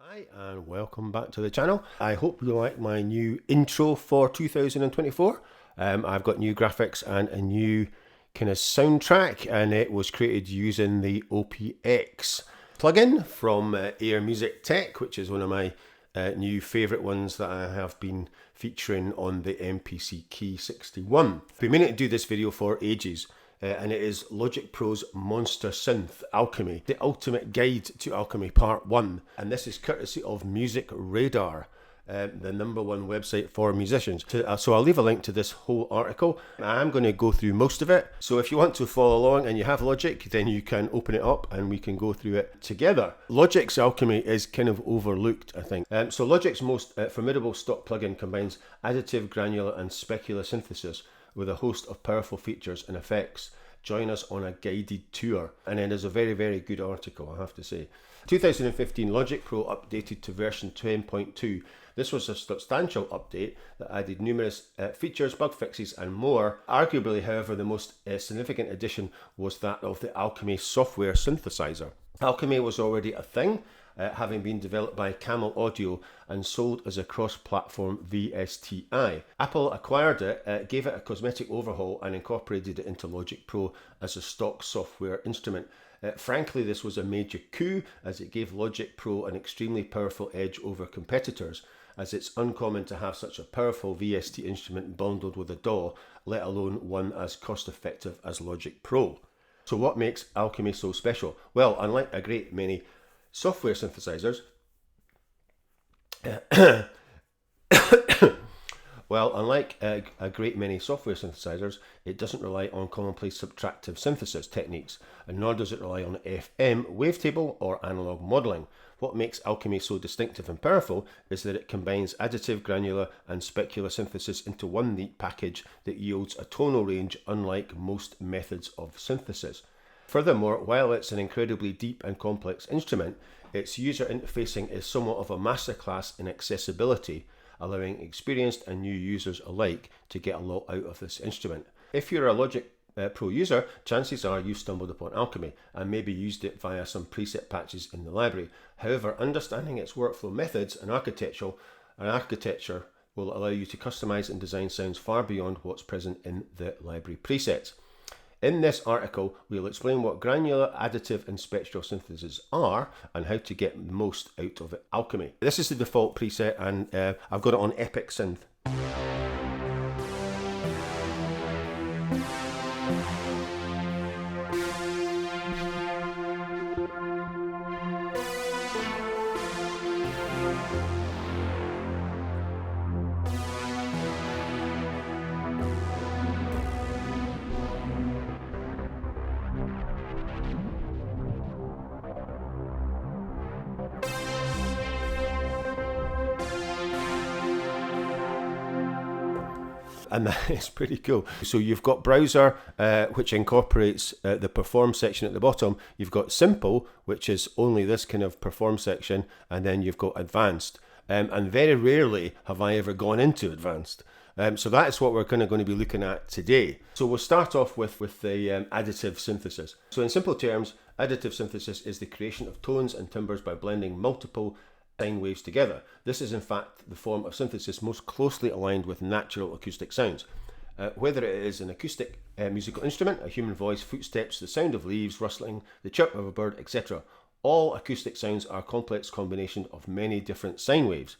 Hi and welcome back to the channel. I hope you like my new intro for 2024. I've got new graphics and a new kind of soundtrack, and it was created using the OPX plugin from Air Music Tech, which is one of my new favorite ones that I have been featuring on the MPC Key 61. I've been meaning to do this video for ages. And it is Logic Pro's monster synth, Alchemy, the ultimate guide to Alchemy Part 1. And this is courtesy of MusicRadar, the #1 website for musicians. So I'll leave a link to this whole article. I'm going to go through most of it. So if you want to follow along and you have Logic, then you can open it up and we can go through it together. Logic's Alchemy is kind of overlooked, I think. So Logic's most formidable stock plugin combines additive, granular and specular synthesis with a host of powerful features and effects. Join us on a guided tour. And then there's a very, very good article, I have to say. 2015 Logic Pro updated to version 10.2. This was a substantial update that added numerous features, bug fixes and more. Arguably, however, the most significant addition was that of the Alchemy software synthesizer. Alchemy was already a thing, having been developed by Camel Audio and sold as a cross-platform VSTi. Apple acquired it, gave it a cosmetic overhaul and incorporated it into Logic Pro as a stock software instrument. Frankly, this was a major coup, as it gave Logic Pro an extremely powerful edge over competitors, as it's uncommon to have such a powerful VST instrument bundled with a DAW, let alone one as cost-effective as Logic Pro. So what makes Alchemy so special? Well, unlike a great many software synthesizers, it doesn't rely on commonplace subtractive synthesis techniques, and nor does it rely on FM, wavetable, or analog modeling. What makes Alchemy so distinctive and powerful is that it combines additive, granular, and specular synthesis into one neat package that yields a tonal range unlike most methods of synthesis. Furthermore, while it's an incredibly deep and complex instrument, its user interfacing is somewhat of a masterclass in accessibility, allowing experienced and new users alike to get a lot out of this instrument. If you're a Logic Pro user, chances are you've stumbled upon Alchemy and maybe used it via some preset patches in the library. However, understanding its workflow methods and architecture will allow you to customize and design sounds far beyond what's present in the library presets. In this article, we'll explain what granular, additive and spectral synthesis are and how to get the most out of Alchemy. This is the default preset, and I've got it on Epic Synth. And that is pretty cool. So you've got browser, which incorporates the perform section at the bottom. You've got simple, which is only this kind of perform section, and then you've got advanced. And very rarely have I ever gone into advanced. So that is what we're kind of going to be looking at today. So we'll start off with the additive synthesis. So in simple terms, additive synthesis is the creation of tones and timbres by blending multiple sine waves together. This is in fact the form of synthesis most closely aligned with natural acoustic sounds. Whether it is an acoustic musical instrument, a human voice, footsteps, the sound of leaves rustling, the chirp of a bird, etc. All acoustic sounds are a complex combination of many different sine waves,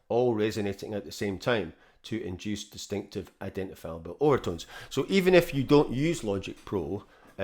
all resonating at the same time to induce distinctive identifiable overtones. So even if you don't use Logic Pro,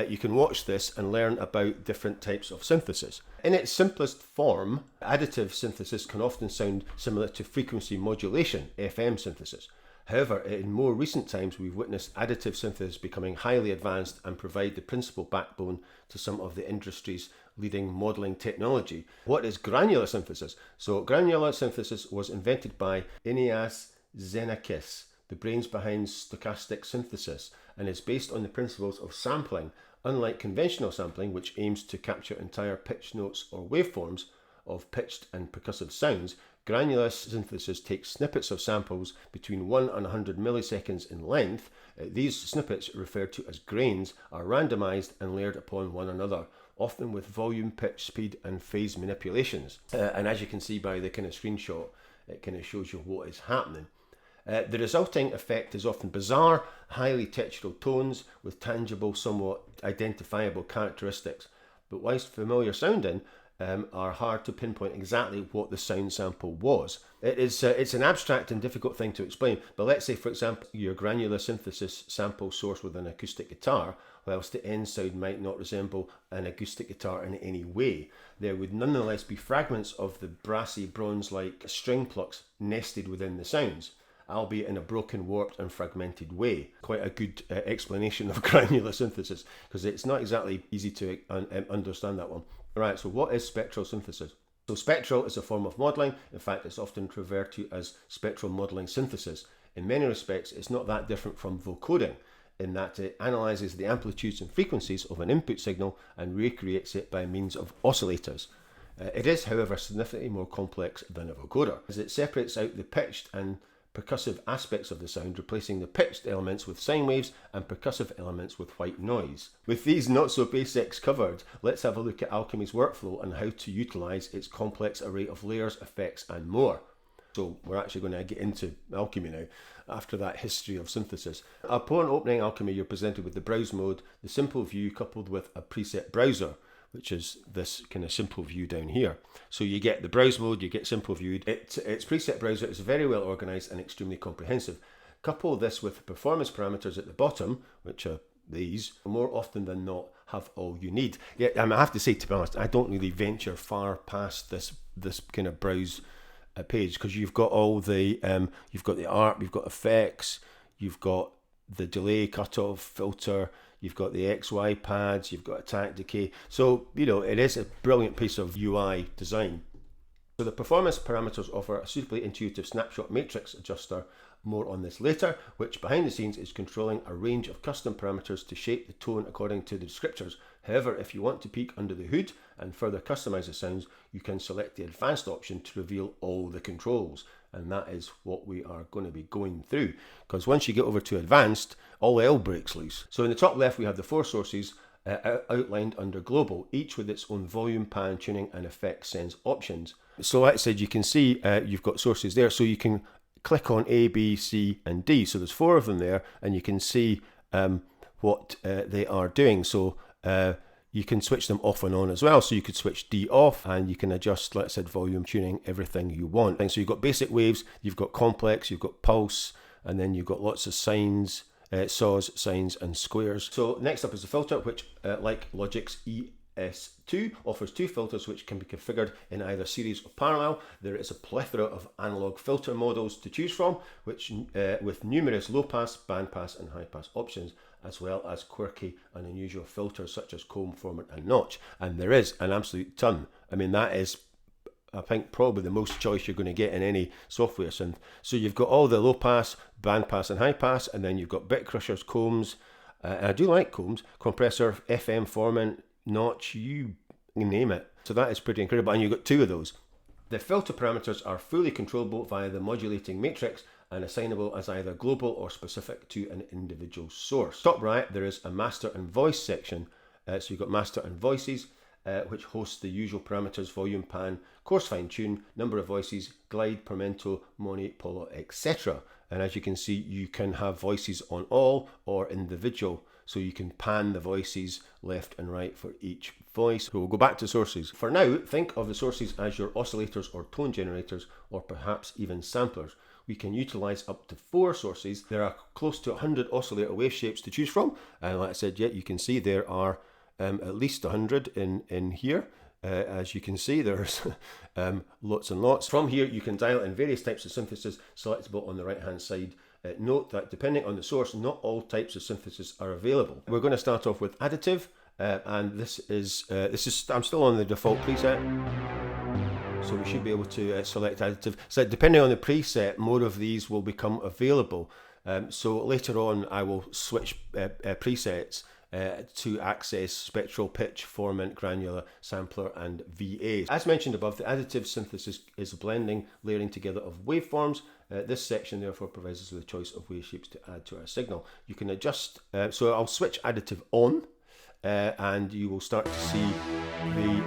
you can watch this and learn about different types of synthesis. In its simplest form, additive synthesis can often sound similar to frequency modulation, FM synthesis. However, in more recent times, we've witnessed additive synthesis becoming highly advanced and provide the principal backbone to some of the industry's leading modeling technology. What is granular synthesis? So granular synthesis was invented by Ignaz Xenakis, the brains behind stochastic synthesis, and is based on the principles of sampling. Unlike conventional sampling, which aims to capture entire pitch notes or waveforms of pitched and percussive sounds, granular synthesis takes snippets of samples between 1 and 100 milliseconds in length. These snippets, referred to as grains, are randomized and layered upon one another, often with volume, pitch, speed and phase manipulations. And as you can see by the kind of screenshot, it kind of shows you what is happening. The resulting effect is often bizarre, highly textural tones with tangible, somewhat identifiable characteristics, but whilst familiar sounding, are hard to pinpoint exactly what the sound sample was. It's an abstract and difficult thing to explain, but let's say, for example, your Granular Synthesis sample sourced with an acoustic guitar, whilst the end sound might not resemble an acoustic guitar in any way, there would nonetheless be fragments of the brassy, bronze-like string plucks nested within the sounds, albeit in a broken, warped and fragmented way. Quite a good explanation of granular synthesis, because it's not exactly easy to understand that one. Right, so what is spectral synthesis? So spectral is a form of modelling. In fact, it's often referred to as spectral modelling synthesis. In many respects, it's not that different from vocoding, in that it analyses the amplitudes and frequencies of an input signal and recreates it by means of oscillators. It is, however, significantly more complex than a vocoder, as it separates out the pitched and percussive aspects of the sound, replacing the pitched elements with sine waves and percussive elements with white noise. With these not so basics covered, let's have a look at Alchemy's workflow and how to utilise its complex array of layers, effects and more. So we're actually going to get into Alchemy now, after that history of synthesis. Upon opening Alchemy, you're presented with the browse mode, the simple view coupled with a preset browser, which is this kind of simple view down here. So you get the browse mode, you get simple view. Its preset browser is very well organized and extremely comprehensive. Couple this with performance parameters at the bottom, which are these, more often than not have all you need. Yeah, I have to say, to be honest, I don't really venture far past this kind of browse page, because you've got all the you've got the ARP, you've got effects, you've got the delay, cutoff, filter, you've got the XY pads, you've got attack, decay. So, you know, it is a brilliant piece of UI design. So the performance parameters offer a suitably intuitive snapshot matrix adjuster, more on this later, which behind the scenes is controlling a range of custom parameters to shape the tone according to the descriptors. However, if you want to peek under the hood and further customize the sounds, you can select the advanced option to reveal all the controls. And that is what we are going to be going through, because once you get over to advanced, all hell breaks loose. So in the top left, we have the four sources outlined under global, each with its own volume, pan, tuning and effect sense options. So like I said, you can see you've got sources there, so you can click on A, B, C and D. So there's four of them there, and you can see what they are doing. So you can switch them off and on as well. So you could switch D off and you can adjust, let's say, volume, tuning, everything you want. And so you've got basic waves, you've got complex, you've got pulse, and then you've got lots of sines, saws, sines and squares. So next up is the filter, which like Logic's ES2 offers two filters which can be configured in either series or parallel. There is a plethora of analog filter models to choose from, which with numerous low pass, band pass and high pass options, as well as quirky and unusual filters such as comb, formant and notch. And there is an absolute ton. I mean, that is, I think, probably the most choice you're going to get in any software synth. So you've got all the low pass, band pass and high pass, and then you've got bit crushers, combs, and I do like combs, compressor, FM, formant, notch, you name it. So that is pretty incredible, and you've got two of those. The filter parameters are fully controllable via the modulating matrix and assignable as either global or specific to an individual source. Top right, there is a master and voice section. So you've got master and voices, which hosts the usual parameters: volume, pan, coarse, fine tune, number of voices, glide, pimento, mono, polo, etc. And as you can see, you can have voices on all or individual. So you can pan the voices left and right for each voice. So we'll go back to sources. For now, think of the sources as your oscillators or tone generators, or perhaps even samplers. We can utilize up to 4 sources. There are close to 100 oscillator wave shapes to choose from. And like I said, you can see there are at least 100 in here. As you can see, there's lots and lots. From here, you can dial in various types of synthesis selectable on the right-hand side. Note that depending on the source, not all types of synthesis are available. We're going to start off with additive, and this is I'm still on the default preset, so we should be able to select additive. So depending on the preset, more of these will become available. So later on, I will switch presets to access spectral, pitch, formant, granular, sampler and VA. As mentioned above, the additive synthesis is blending, layering together of waveforms. This section therefore provides us with a choice of wave shapes to add to our signal. You can adjust, so I'll switch additive on, and you will start to see the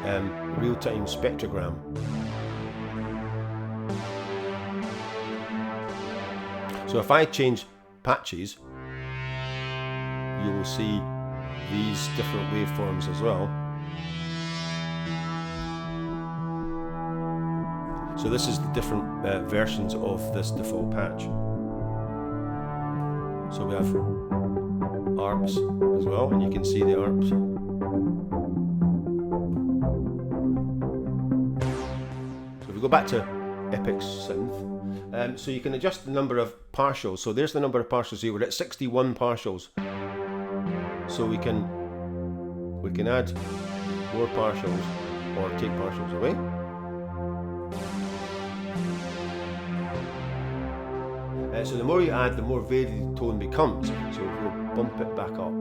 real-time spectrogram. So if I change patches, you will see these different waveforms as well. So this is the different versions of this default patch. So we have ARPs as well, and you can see the ARPs. So if we go back to Epic's synth, so you can adjust the number of partials. So there's the number of partials here. We're at 61 partials. So we can add more partials or take partials away. So the more you add, the more varied the tone becomes. So if we'll bump it back up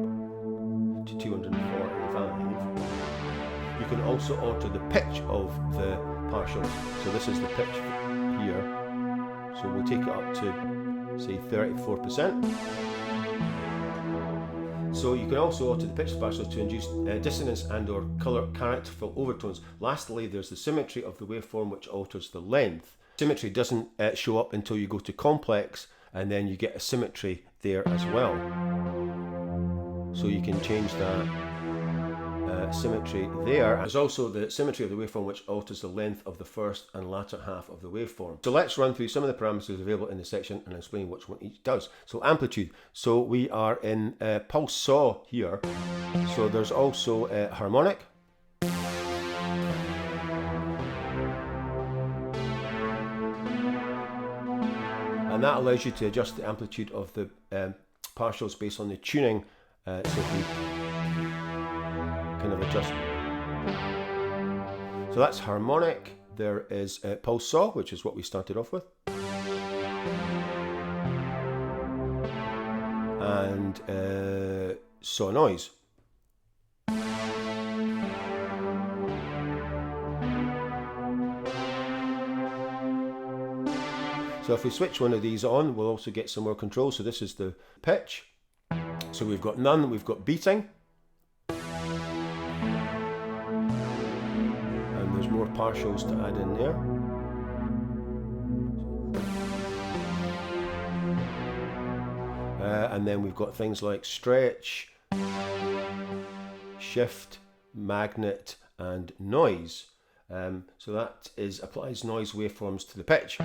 to 245, you can also alter the pitch of the partials. So this is the pitch here. So we'll take it up to, say, 34%. So you can also alter the pitch of partials to induce dissonance and or color characterful overtones. Lastly, there's the symmetry of the waveform, which alters the length. Symmetry doesn't show up until you go to complex, and then you get a symmetry there as well. So you can change that symmetry there. There's also the symmetry of the waveform, which alters the length of the first and latter half of the waveform. So let's run through some of the parameters available in this section and explain which one each does. So amplitude. So we are in pulse saw here. So there's also harmonic. And that allows you to adjust the amplitude of the partials based on the tuning. So if we kind of adjust. So that's harmonic. There is pulse saw, which is what we started off with. And saw noise. So if we switch one of these on, we'll also get some more control. So this is the pitch. So we've got none, we've got beating. And there's more partials to add in there. And then we've got things like stretch, shift, magnet, and noise. So that applies noise waveforms to the pitch.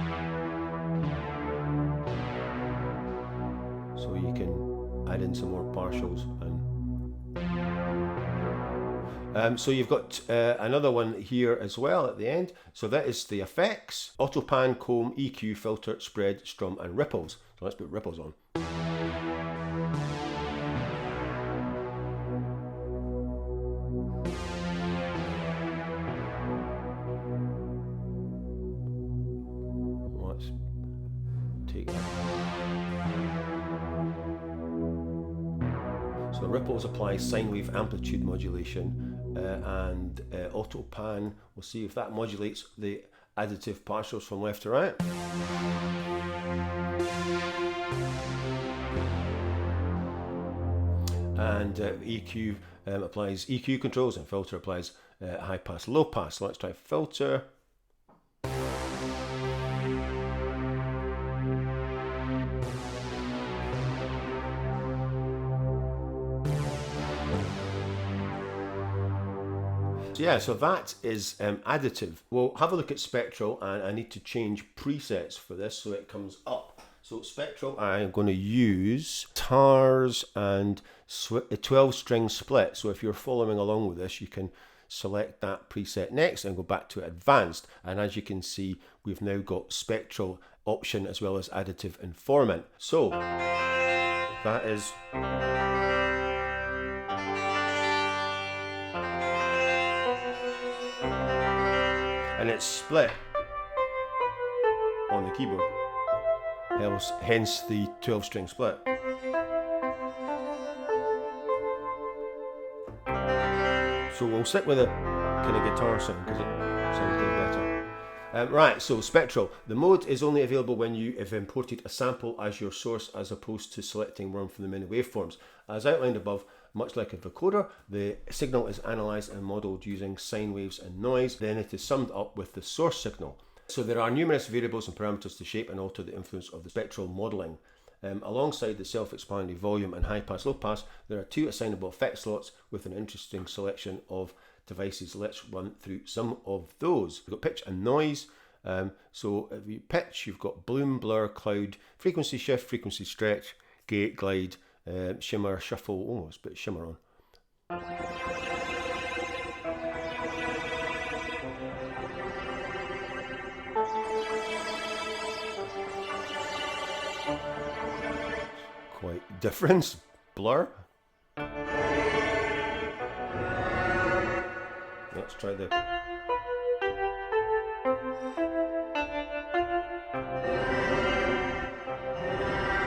So you can add in some more partials. So you've got another one here as well at the end. So that is the effects: auto pan, comb, EQ, filter, spread, strum, and ripples. So let's put ripples on. Let's take that. So ripples apply sine wave amplitude modulation, and auto pan, we'll see if that modulates the additive partials from left to right. And EQ applies EQ controls, and filter applies high pass, low pass. So let's try filter. Yeah, so that is additive. We'll have a look at Spectral, and I need to change presets for this so it comes up. So Spectral, I'm going to use tars and 12-string split. So if you're following along with this, you can select that preset next and go back to advanced. And as you can see, we've now got Spectral option as well as additive and formant. So that is... and it's split on the keyboard, hence the 12-string split. So we'll stick with a kind of guitar sound because it sounds a bit better. Right, so Spectral. The mode is only available when you have imported a sample as your source, as opposed to selecting one from the many waveforms. As outlined above, much like a vocoder, the signal is analysed and modelled using sine waves and noise. Then it is summed up with the source signal. So there are numerous variables and parameters to shape and alter the influence of the spectral modelling. Alongside the self-explanatory volume and high pass, low pass, there are 2 assignable effect slots with an interesting selection of devices. Let's run through some of those. We've got pitch and noise. So if you pitch, you've got bloom, blur, cloud, frequency shift, frequency stretch, gate, glide, shimmer, shuffle. Oh, let's put shimmer on. Quite different. Blur. Let's try the...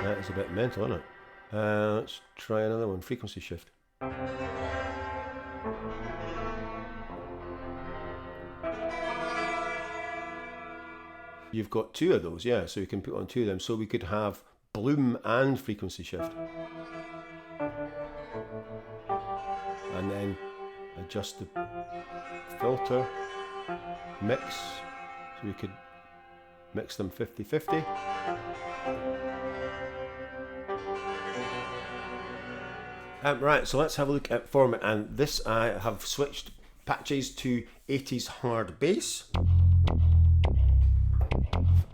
That is a bit mental, isn't it? Let's try another one. Frequency shift. You've got 2 of those, yeah, so you can put on 2 of them. So we could have bloom and frequency shift. And then adjust the filter, mix, so we could mix them 50-50. Right, so let's have a look at Formant, and this I have switched patches to 80s hard bass.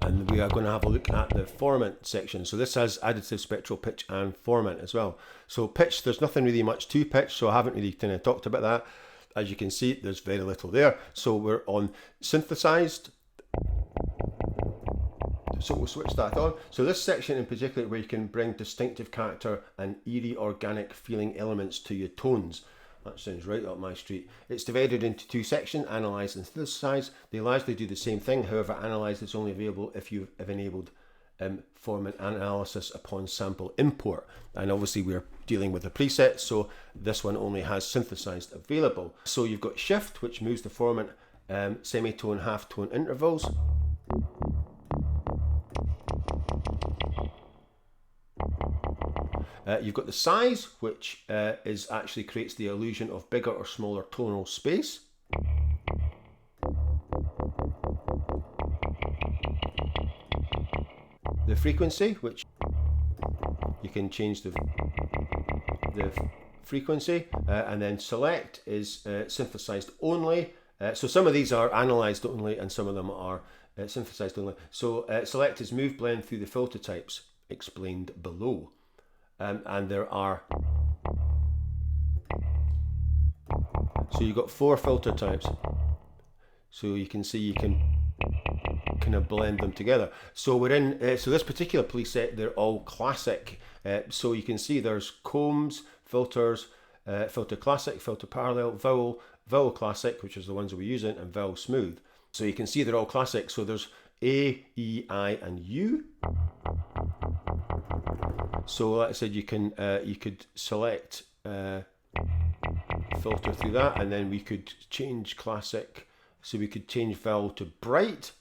And we are going to have a look at the Formant section. So this has additive, spectral, pitch and Formant as well. So pitch, there's nothing really much to pitch, so I haven't really kind of talked about that. As you can see, there's very little there. So we're on synthesized. So we'll switch that on. So this section in particular, where you can bring distinctive character and eerie organic feeling elements to your tones. That sounds right up my street. It's divided into 2 sections, analyze and synthesize. They largely do the same thing. However, analyze is only available if you have enabled Formant analysis upon sample import. And obviously we're dealing with a preset, so this one only has synthesized available. So you've got shift, which moves the Formant semitone, halftone intervals. You've got the size, which is actually creates the illusion of bigger or smaller tonal space. The frequency, which you can change the frequency, and then select is synthesized only. So some of these are analyzed only, and some of them are synthesized only. So select is move blend through the filter types explained below. And there are, so you've got 4 filter types, so you can see you can kind of blend them together. So we're in, so this particular preset, they're all classic. So you can see there's combs, filters, filter classic, filter parallel, vowel classic, which is the ones we're using, and vowel smooth. So you can see they're all classic. So there's A, E, I, and U. So like I said, you could select filter through that, and then we could change classic. So we could change vowel to bright.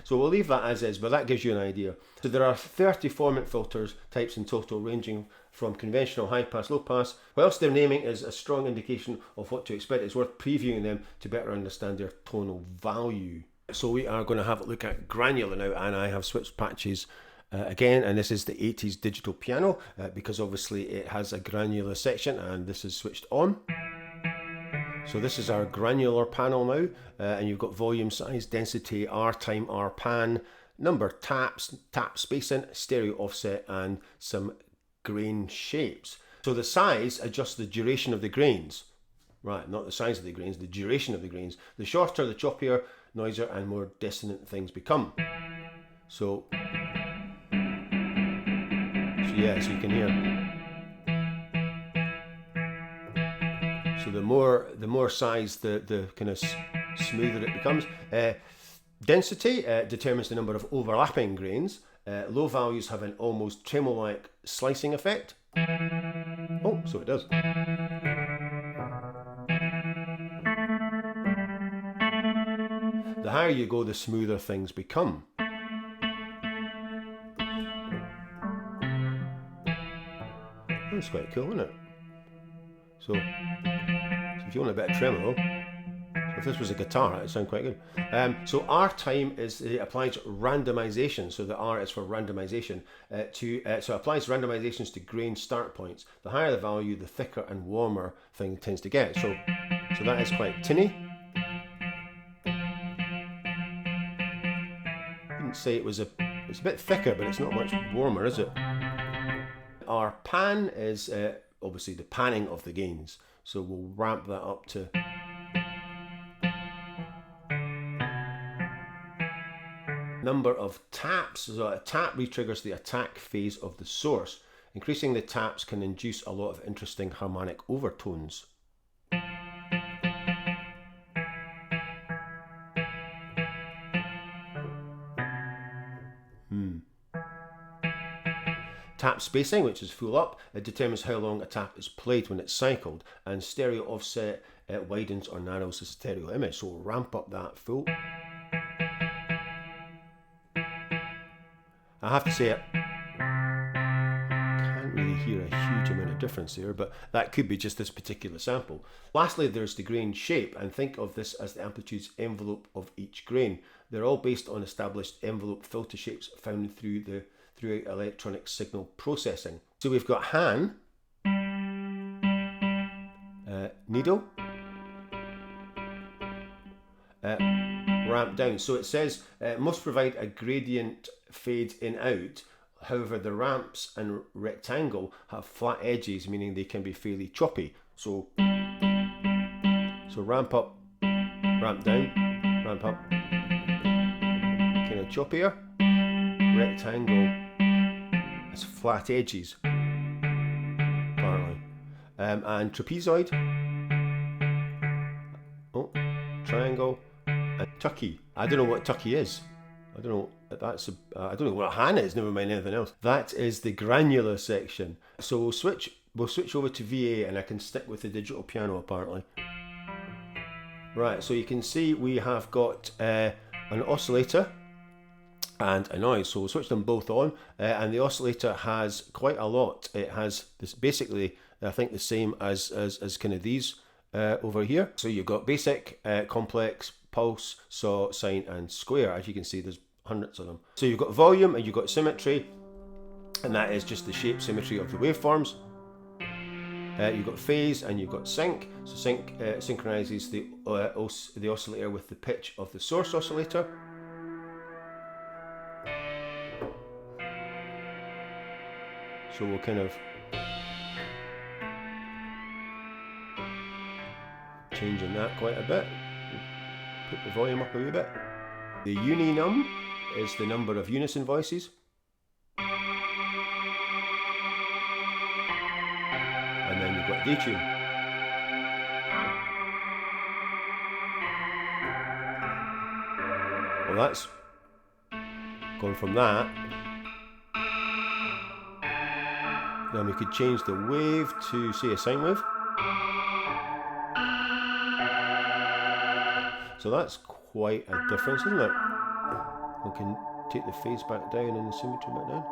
So we'll leave that as is, but that gives you an idea. So there are 30 Formant filters types in total, ranging from conventional high pass, low pass. Whilst their naming is a strong indication of what to expect, it's worth previewing them to better understand their tonal value. So we are going to have a look at Granular now, and I have switched patches again, and this is the 80s digital piano because obviously it has a granular section, and this is switched on. So this is our granular panel now, and you've got volume, size, density, R time, R pan, number taps, tap spacing, stereo offset, and some grain shapes. So the size adjusts the duration of the grains. Right, not the size of the grains, the duration of the grains. The shorter, the choppier, noisier, and more dissonant things become. So yeah, so you can hear. So the more size, the kind of smoother it becomes. Density determines the number of overlapping grains. Low values have an almost tremolo-like slicing effect. Oh, so it does. The higher you go, the smoother things become. sounds quite cool, isn't it? So if you want a bit of tremolo, so if this was a guitar, it'd sound quite good. So R time is, it applies randomization. So the R is for randomization. So it applies randomizations to grain start points. The higher the value, the thicker and warmer thing tends to get. So that is quite tinny. Wouldn't say it's a bit thicker, but it's not much warmer, is it? Our pan is obviously the panning of the gains. So we'll ramp that up to number of taps. So a tap re-triggers the attack phase of the source. Increasing the taps can induce a lot of interesting harmonic overtones. Tap spacing, which is full up, it determines how long a tap is played when it's cycled, and stereo offset, it widens or narrows the stereo image. So we'll ramp up that full. I have to say it can't really hear a huge amount of difference there, but that could be just this particular sample. Lastly, there's the grain shape, and think of this as the amplitude's envelope of each grain. They're all based on established envelope filter shapes found throughout electronic signal processing. So we've got Han, needle, ramp down. So it says must provide a gradient fade in out. However, the ramps and rectangle have flat edges, meaning they can be fairly choppy. So ramp up, ramp down, ramp up, kind of choppier. Rectangle has flat edges, apparently, and trapezoid, triangle, and tucky. I don't know what tucky is. I don't know. I don't know what Han is. Never mind anything else. That is the granular section. So we'll switch over to VA, and I can stick with the digital piano apparently. Right. So you can see we have got an oscillator and a noise. So we'll switch them both on, and the oscillator has quite a lot. It has this basically, I think, the same as kind of these over here. So you've got basic, complex, pulse, saw, sine, and square. As you can see, there's hundreds of them. So you've got volume and you've got symmetry, and that is just the shape symmetry of the waveforms. You've got phase and you've got sync. So sync synchronizes the oscillator with the pitch of the source oscillator. So we'll kind of changing that quite a bit. Put the volume up a wee bit. The uninum is the number of unison voices. And then you've got detune. Well, that's going from that. Then we could change the wave to, say, a sine wave. So that's quite a difference, isn't it? We can take the phase back down and the symmetry back down.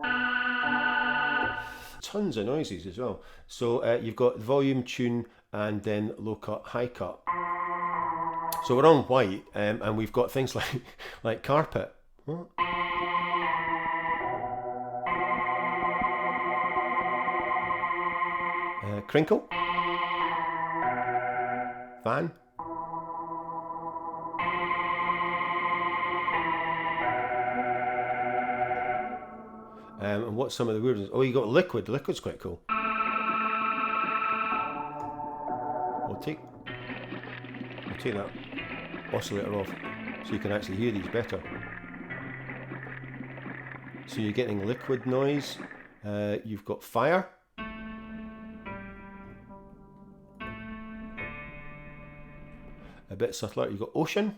Tons of noises as well. So you've got volume, tune, and then low cut, high cut. So we're on white, and we've got things like carpet. What? Crinkle, fan, and what's some of the weird ones? Oh, you got liquid. Liquid's quite cool. We'll take that oscillator off so you can actually hear these better. So you're getting liquid noise. You've got fire. A bit subtler. You've got ocean.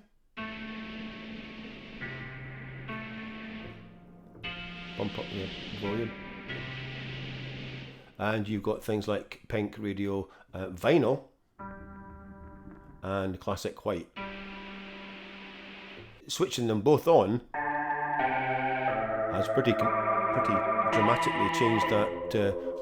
Bump up the volume. And you've got things like pink, radio, vinyl, and classic white. Switching them both on has pretty dramatically changed that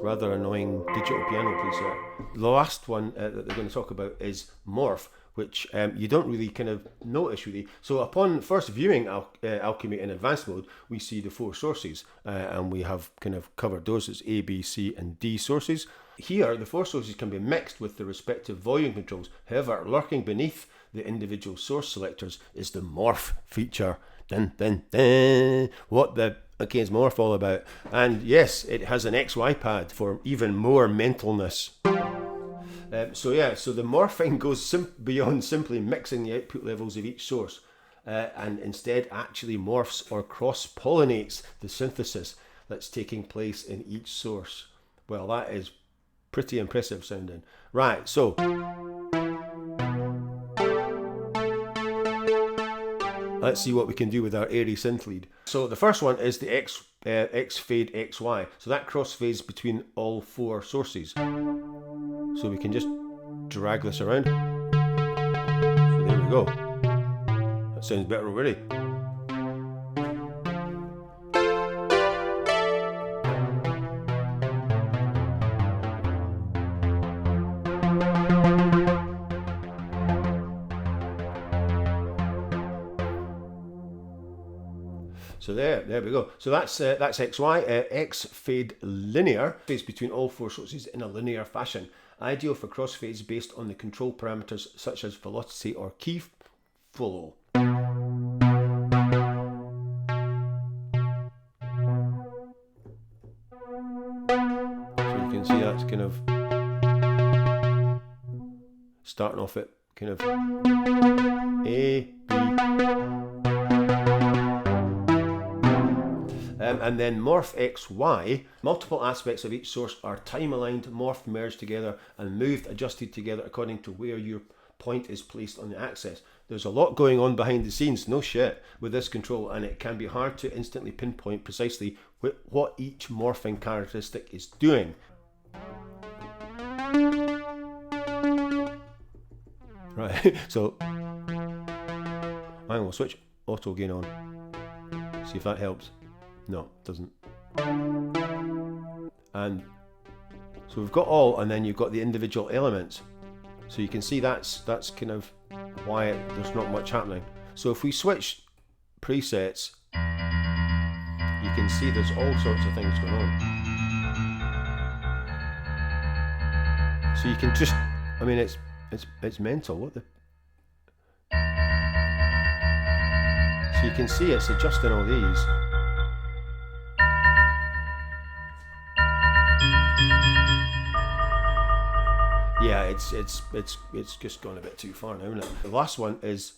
rather annoying digital piano preset. The last one that they're going to talk about is Morph, which you don't really kind of notice really. So upon first viewing Alchemy in advanced mode, we see the 4 sources, and we have kind of covered those as A, B, C and D sources. Here, the 4 sources can be mixed with the respective volume controls. However, lurking beneath the individual source selectors is the Morph feature. Dun, dun, dun. What the okay is Morph all about? And yes, it has an XY pad for even more mentalness. So the morphing goes beyond simply mixing the output levels of each source, and instead actually morphs or cross-pollinates the synthesis that's taking place in each source. Well, that is pretty impressive sounding. Right, so let's see what we can do with our airy synth lead. So the first one is the X fade XY. So that crossfades between all 4 sources. So we can just drag this around. So there we go. That sounds better already. So there we go. So that's XY. X fade linear, fades between all 4 sources in a linear fashion. Ideal for crossfades based on the control parameters such as velocity or key flow. So you can see that's kind of starting off at kind of A, B. And then Morph XY, multiple aspects of each source are time aligned, morphed, merged together and moved, adjusted together according to where your point is placed on the axis. There's a lot going on behind the scenes, no shit, with this control, and it can be hard to instantly pinpoint precisely what each morphing characteristic is doing. Right, so I will switch auto gain on, see if that helps. No, it doesn't. And so we've got all, and then you've got the individual elements. So you can see that's kind of why there's not much happening. So if we switch presets, you can see there's all sorts of things going on. So you can just, I mean, it's mental. What the? So you can see it's adjusting all these. Yeah, it's just gone a bit too far now, isn't it? The last one is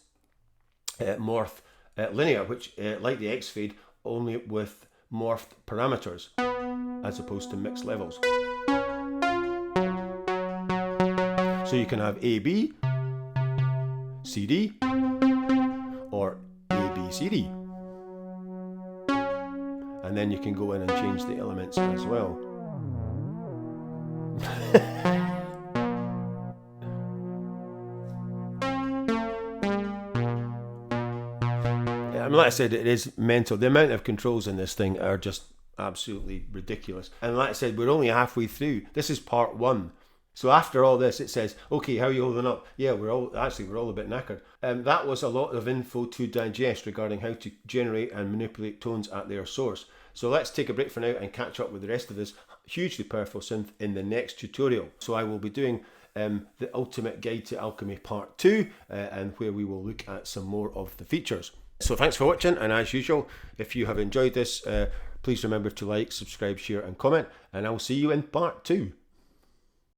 Morph linear, which like the X fade, only with morphed parameters as opposed to mixed levels. So you can have AB, CD, or ABCD, and then you can go in and change the elements as well. I mean, like I said, it is mental. The amount of controls in this thing are just absolutely ridiculous. And like I said, we're only halfway through. This is part 1. So after all this, it says, okay, how are you holding up? Yeah, we're all a bit knackered. That was a lot of info to digest regarding how to generate and manipulate tones at their source. So let's take a break for now and catch up with the rest of this hugely powerful synth in the next tutorial. So I will be doing the Ultimate Guide to Alchemy Part 2, and where we will look at some more of the features. So thanks for watching, and as usual, if you have enjoyed this, please remember to like, subscribe, share and comment, and I'll see you in part 2.